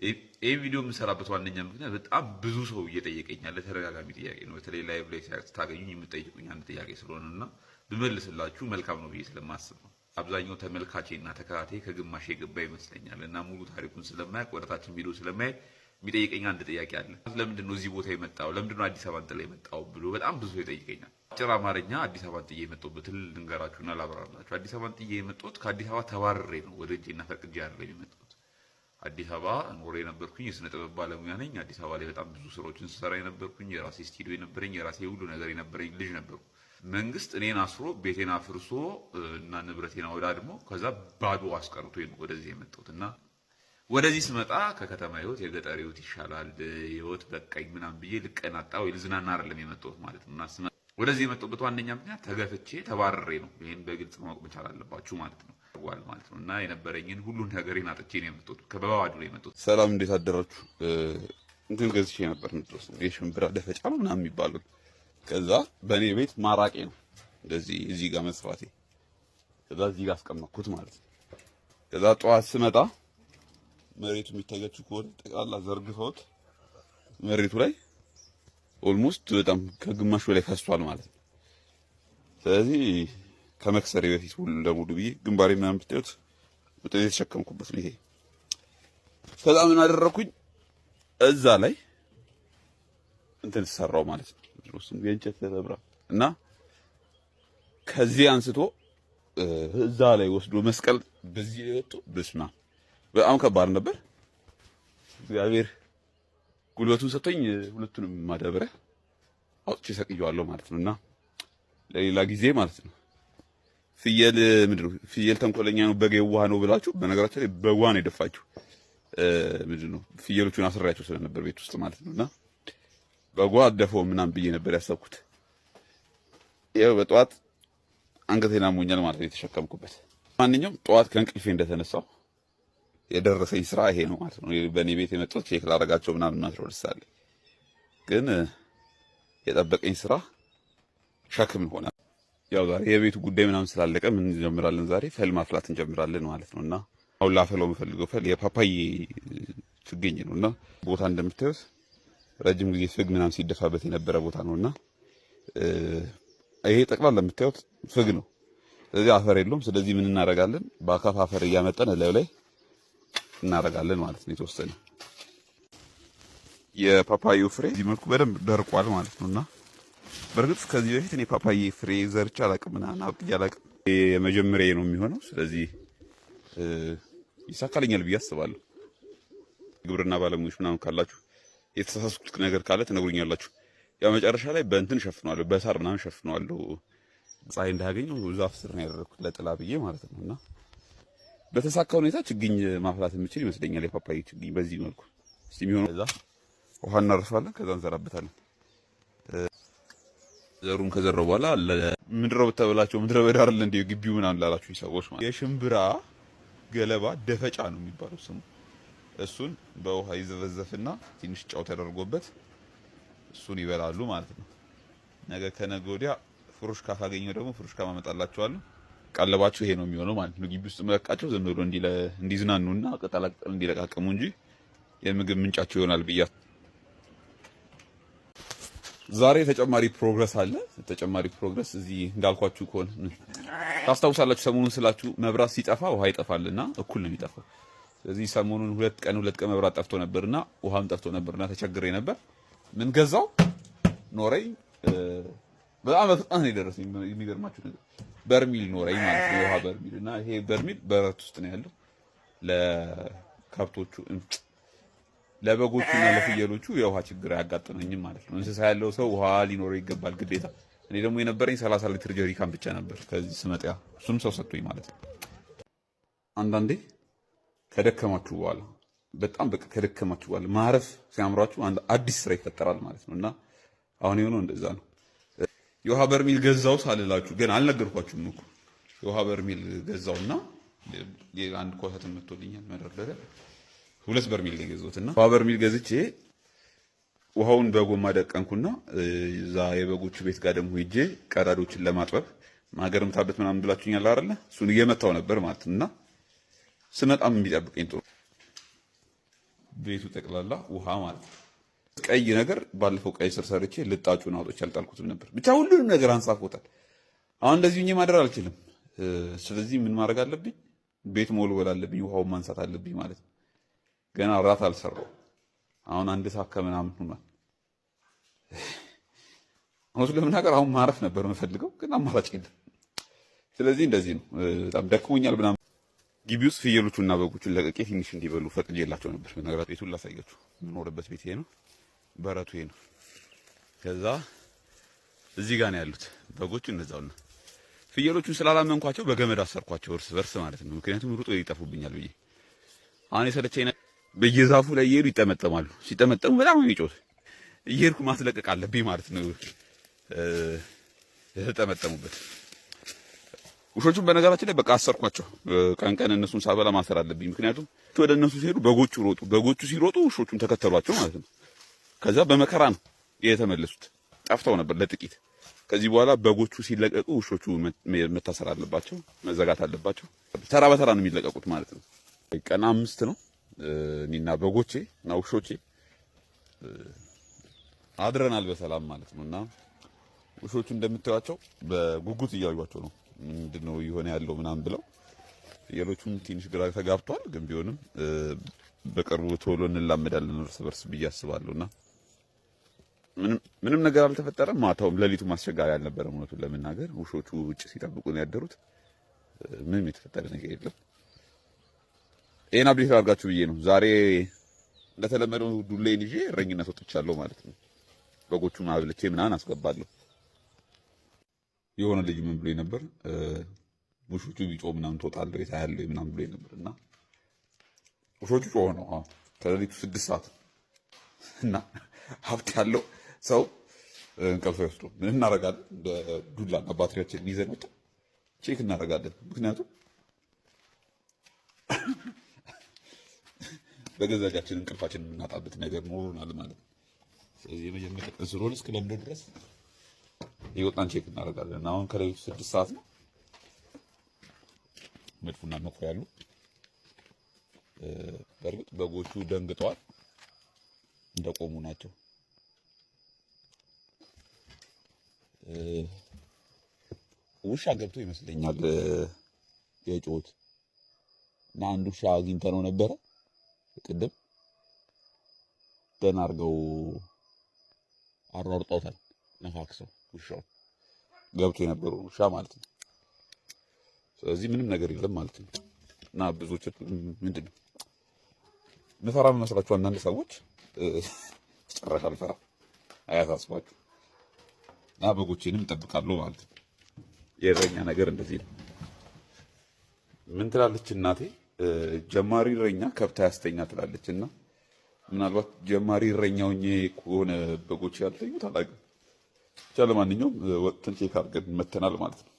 ይህ ቪዲዮ የምሰራበት ዋነኛ ምክንያት በጣም ብዙ ሰው እየጠየቀኝ ያለ ተደጋጋሚ ጥያቄ ነው። በተለይ ላይቭ ላይ ስታገኙኝ የምጠይቁኝ አንድ ጥያቄ ስለሆነ እና ብመልስላችሁ መልካም ነው ብዬ ስለማስብ ነው። አብዛኛው ተመልካቼ እና ተከታታይ ከግማሽ የገባ ይመስለኛል እና ሙሉ ታሪኩን ስለማያውቅ ወደታችን ቪዲዮ ስለማያይ የሚጠይቀኝ አንድ ጥያቄ አለ። ለምንድን ነው እዚህ ቦታ የመጣው? ለምንድን ነው አዲስ አበባን ጥላ የመጣው ብሎ በጣም ብዙ ሰው ይጠይቀኛል። አጭር አማርኛ አዲስ አበባን ጥዬ የመጣሁበትን ልንገራችሁና ላብራራላችሁ። አዲስ አበባን ጥዬ የመጣሁት ከአዲስ አበባ ተባርሬ ነው። ወደ እጄና ፈቅጄ አይደለም የመጣሁት። አዲስ አበባ ኖሬ የነበርኩኝ የስነ ጥበብ ባለሙያ ነኝ። አዲስ አበባ ላይ በጣም ብዙ ስራዎችን ስሰራ የነበርኩኝ የራሴ ስቱዲዮ የነበረኝ የራሴ ሁሉ ነገር የነበረኝ ልጅ ነበርኩ። መንግስት እኔን አስሮ ቤቴን አፍርሶ እና ንብረቴን አወዳድሞ ከዛ ባዶ አስቀርቶኝ ነው ወደዚህ የመጣሁት እና ወደዚህ ስመጣ ከከተማ ህይወት የገጠር ህይወት ይሻላል ህይወት በቃኝ ምናምን ብዬ ልቀናጣ ወይ ልዝናና አይደለም የመጣሁት ማለት ነው። እና ወደዚህ የመጣሁበት ዋነኛ ምክንያት ተገፍቼ ተባረሬ ነው። ይሄን በግልጽ ማወቅ መቻል አለባችሁ ማለት ነው ማለት ነው። እና የነበረኝን ሁሉን ነገሬን አጥቼ ነው የመጣሁት። ከበባዶ ነው የመጣሁት። ሰላም፣ እንዴት አደራችሁ? እንትን ገዝቼ ነበር ምጥሮስ የሽምብራ ደፈጫ ነው ምናምን የሚባለው። ከዛ በእኔ ቤት ማራቄ ነው እንደዚህ እዚህ ጋር መስራቴ። ከዛ እዚህ ጋር አስቀመጥኩት ማለት ነው። ከዛ ጠዋት ስመጣ መሬቱ የሚታያችሁ ከሆነ ጠቅላላ ዘርግፈውት መሬቱ ላይ ኦልሞስት በጣም ከግማሹ ላይ ፈሷል ማለት ነው። ስለዚህ ከመክሰሬ በፊት ሁሉ ለሙሉ ብዬ ግንባሬ ምናምን ብታዩት በጣም የተሸከምኩበት ነው ይሄ። ከዛ ምን አደረኩኝ? እዛ ላይ እንትን ሰራው ማለት ነው። ድሮስም የእንጨት ተብራ እና ከዚህ አንስቶ እዛ ላይ ወስዶ መስቀል በዚህ ላይ ወጥቶ በስማ በጣም ከባድ ነበር። እግዚአብሔር ጉልበቱን ሰጥቶኝ ሁለቱንም ማዳበሪያ አውጥቼ ሰቅየዋለሁ ማለት ነው። እና ለሌላ ጊዜ ማለት ነው ፍየል ምንድነው ፍየል ተንኮለኛ ነው በግ የዋህ ነው ብላችሁ፣ በነገራችን ላይ በጓ ነው የደፋችሁ። ምንድነው ፍየሎቹን አስራያቸው ስለነበር ቤት ውስጥ ማለት ነውና በጓ አደፈው ምናምን ብዬ ነበር ያሰብኩት። ይኸው በጠዋት አንገቴን አሞኛል ማለት ነው የተሸከምኩበት። ማንኛውም ጠዋት ከእንቅልፌ እንደተነሳው የደረሰኝ ስራ ይሄ ነው ማለት ነው። በእኔ ቤት የመጣሁት ቼክ ላደርጋቸው ምናምን ማስረዳለሁ፣ ግን የጠበቀኝ ስራ ሸክም ሆነ። ያው ዛሬ የቤቱ ጉዳይ ምናምን ስላለቀ ምን እንጀምራለን? ዛሬ ፈል ማፍላት እንጀምራለን ማለት ነውና አሁን ላፈለው የምፈልገው ፈል የፓፓዬ ችግኝ ነውና ቦታ እንደምታዩት ረጅም ጊዜ ፍግ ምናምን ሲደፋበት የነበረ ቦታ ነውና ይሄ ጠቅላላ የምታዩት ፍግ ነው። ስለዚህ አፈር የለውም። ስለዚህ ምን እናደርጋለን? በአካፋ አፈር እያመጣን እላዩ ላይ እናደርጋለን ማለት ነው። የተወሰነ የፓፓዩ ፍሬ እዚህ መልኩ በደንብ ደርቋል ማለት ነውና በእርግጥ ከዚህ በፊት እኔ ፓፓዬ ፍሬ ዘርቻ አላውቅም እና አብቅያ አላውቅም። የመጀመሪያዬ ነው የሚሆነው። ስለዚህ ይሳካልኛል ብዬ አስባለሁ። ግብርና ባለሙያዎች ምናምን ካላችሁ የተሳሳትኩት ነገር ካለ ትነግሩኛላችሁ። ያው መጨረሻ ላይ በእንትን ሸፍነዋለሁ፣ በሳር ምናምን ሸፍነዋለሁ። ፀሐይ እንዳያገኘው ዛፍ ስር ነው ያደረኩት ለጥላ ብዬ ማለት ነውና በተሳካ ሁኔታ ችግኝ ማፍላት የምችል ይመስለኛል። የፓፓዬ ችግኝ በዚህ መልኩ እስቲ የሚሆነው እዛ ውሃ እናርፋለን፣ ከዛ እንዘራበታለን። ዘሩን ከዘራው በኋላ ምድረ በተበላቸው ምድረ በዳ አይደል እንዴ ግቢው ምናምን ላላችሁ ሰዎች ማለት የሽምብራ ገለባ ደፈጫ ነው የሚባለው ስሙ። እሱን በውሃ ይዘፈዘፍና ትንሽ ጫው ተደርጎበት እሱን ይበላሉ ማለት ነው። ነገ ከነገ ወዲያ ፍሩሽካ ካገኘው ደግሞ ፍሩሽካ ማመጣላችኋለሁ። ቀለባችሁ ይሄ ነው የሚሆነው ማለት ነው። ግቢ ውስጥ መለቃቸው ዝም ብሎ እንዲዝናኑና ቅጠላ ቅጠል እንዲለቃቀሙ እንጂ የምግብ ምንጫቸው ይሆናል ብያ። ዛሬ ተጨማሪ ፕሮግረስ አለ። ተጨማሪ ፕሮግረስ እዚህ እንዳልኳችሁ ከሆነ ታስታውሳላችሁ፣ ሰሞኑን ስላችሁ መብራት ሲጠፋ ውሃ ይጠፋልና እኩል ነው የሚጠፋው። ስለዚህ ሰሞኑን ሁለት ቀን መብራት ጠፍቶ ነበርና ውሃም ጠፍቶ ነበርና ተቸግሬ ነበር። ምን ገዛው ኖረኝ። በጣም በፍጥነት ነው የደረሰኝ። የሚገርማችሁ ነገር በርሚል ኖረኝ ማለት ነው፣ የውሃ በርሚል እና ይሄ በርሚል በረት ውስጥ ነው ያለው። ለከብቶቹ ለበጎቹና ለፍየሎቹ የውሃ ችግር አያጋጥመኝም ማለት ነው። እንስሳ ያለው ሰው ውሃ ሊኖረው ይገባል ግዴታ። እኔ ደግሞ የነበረኝ 30 ሊትር ጀሪካን ብቻ ነበር ከዚህ ስመጣ፣ እሱም ሰው ሰጥቶኝ ማለት ነው። አንዳንዴ ከደከማችሁ በኋላ በጣም በቃ ከደከማችሁ በኋላ ማረፍ ሲያምራችሁ አዲስ ስራ ይፈጠራል ማለት ነውና አሁን የሆነው እንደዛ ነው። የውሃ በርሚል ገዛው ሳልላችሁ ግን አልነገርኳችሁም እኮ የውሃ በርሚል ገዛውና አንድ ኮተት መጥቶልኛል መደርደሪያ 2 በርሚል ነው የገዛሁትና ውሃ በርሚል ገዝቼ ውሃውን በጎማ ደቀንኩና እዛ የበጎቹ ቤት ጋር ደግሞ ሄጄ ቀዳዶችን ለማጥበብ ማገርም ታበት ምናምን ብላችሁኛል አይደለ? እሱን እየመታው ነበር ማለት ነውና ስመጣም የሚጠብቀኝ ጥሩ ቤቱ ጠቅላላ ውሃ ማለት ነው። ቀይ ነገር ባለፈው ቀይ ስር ሰርቼ ልጣጩን አውጥቼ አልጣልኩትም ነበር። ብቻ ሁሉንም ነገር አንሳፎታል። አሁን እንደዚህ ሆኜ ማደር አልችልም። ስለዚህ ምን ማድረግ አለብኝ? ቤት መወልወል አለብኝ፣ ውሃውን ማንሳት አለብኝ ማለት ነው። ገና እራት አልሰራው። አሁን 1 ሰዓት ከምናምን ሆኗል። እውነቱን ለመናገር አሁን ማረፍ ነበር የምፈልገው፣ ግን አማራጭ የለም። ስለዚህ እንደዚህ ነው። በጣም ደክሞኛል ምናምን። ግቢ ውስጥ ፍየሎቹና በጎቹን ለቀቄ ትንሽ እንዲበሉ ፈቅጄላቸው ነበር። በነገራት ቤቱን ላሳያችሁ። የምኖርበት ቤት ይሄ ነው፣ በረቱ ይሄ ነው። ከዛ እዚህ ጋር ነው ያሉት በጎቹ እነዛውና ፍየሎቹን ስላላመንኳቸው በገመድ አሰርኳቸው እርስ በርስ ማለት ነው። ምክንያቱም ሩጦ ይጠፉብኛል ብዬ። አሁን የሰለቸኝ በየዛፉ ላይ እየሄዱ ይጠመጠማሉ። ሲጠመጠሙ በጣም ነው የሚጮት። እየሄድኩ ማስለቀቅ አለብኝ ማለት ነው የተጠመጠሙበት። ውሾቹን በነገራችን ላይ በቃ አሰርኳቸው። ቀን ቀን እነሱን ሳበላ ማሰር አለብኝ። ምክንያቱም ወደ እነሱ ሲሄዱ በጎቹ ሮጡ። በጎቹ ሲሮጡ ውሾቹን ተከተሏቸው ማለት ነው። ከዛ በመከራ ነው የተመለሱት። ጠፍተው ነበር ለጥቂት። ከዚህ በኋላ በጎቹ ሲለቀቁ ውሾቹ መታሰር አለባቸው፣ መዘጋት አለባቸው። ተራ በተራ ነው የሚለቀቁት ማለት ነው። ቀን 5 ነው። እኔና በጎቼ እና ውሾቼ አድረናል በሰላም ማለት ነውና ውሾቹ እንደምታዩቸው በጉጉት እያዩዋቸው ነው። ምንድነው የሆነ ያለው ምናምን ብለው ፍየሎቹም ትንሽ ግራ ተጋብቷል። ግን ቢሆንም በቅርቡ ቶሎ እንላመዳለን እርስ በርስ ብዬ አስባለሁና ምንም ነገር አልተፈጠረም። ማታውም ሌሊቱም አስቸጋሪ አልነበረም። እውነቱን ለመናገር ውሾቹ ውጭ ሲጠብቁ ነው ያደሩት። ምንም የተፈጠረ ነገር የለም። ይሄን አብዴት አድርጋችሁ ብዬ ነው ዛሬ እንደተለመደው ዱሌን ይዤ እረኝነት ወጥቻለሁ ማለት ነው። በጎቹን አብልቼ ምናምን አስገባለሁ። የሆነ ልጅ ምን ብሎኝ ነበር፣ ውሾቹ ቢጮ ምናምን ትወጣለህ የታያለህ ምናምን ብሎኝ ነበርና ውሾቹ ጮኸ ነው ከሌሊቱ 6 ሰዓት እና ሀብት ያለው ሰው እንቅልፍ ወስዶ ምን እናደርጋለን? ዱላና ባትሪያችንን ይዘን ወጣ ቼክ እናደርጋለን። ምክንያቱም በገዛጃችን እንቅልፋችንን የምናጣበት ነገር ኖሮናል ማለት ነው። ስለዚህ የመጀመሪያ ቀን ስለሆነ እስከ ለምዶ ድረስ ይወጣን ቼክ እናደርጋለን። አሁን ከሌሊቱ 6 ሰዓት ነው። መድፉና መኩሪያ ያሉ በእርግጥ በጎቹ ደንግጠዋል፣ እንደቆሙ ናቸው። ውሻ ገብቶ ይመስለኛል የጮት እና አንድ ውሻ አግኝተነው ነበረ ቅድም። ደህና አድርገው አሯርጠውታል። ነፋክሰው ውሻው ገብቶ የነበረው ውሻ ማለት ነው። ስለዚህ ምንም ነገር የለም ማለት ነው። እና ብዙዎች ምንድን ነው ምፈራ መስላችሁ አንዳንድ ሰዎች ጨራሽ አልፈራ አያሳስባችሁ። እና በጎቼንም እጠብቃለሁ ማለት ነው። የእረኛ ነገር እንደዚህ ነው። ምን ትላለች እናቴ? ጀማሪ እረኛ ከብት አያስተኛ ትላለች። እና ምናልባት ጀማሪ እረኛው ከሆነ በጎቼ ያልተኙት አላውቅም። ብቻ ለማንኛውም ወጥተን ቼክ አድርገን መተናል ማለት ነው።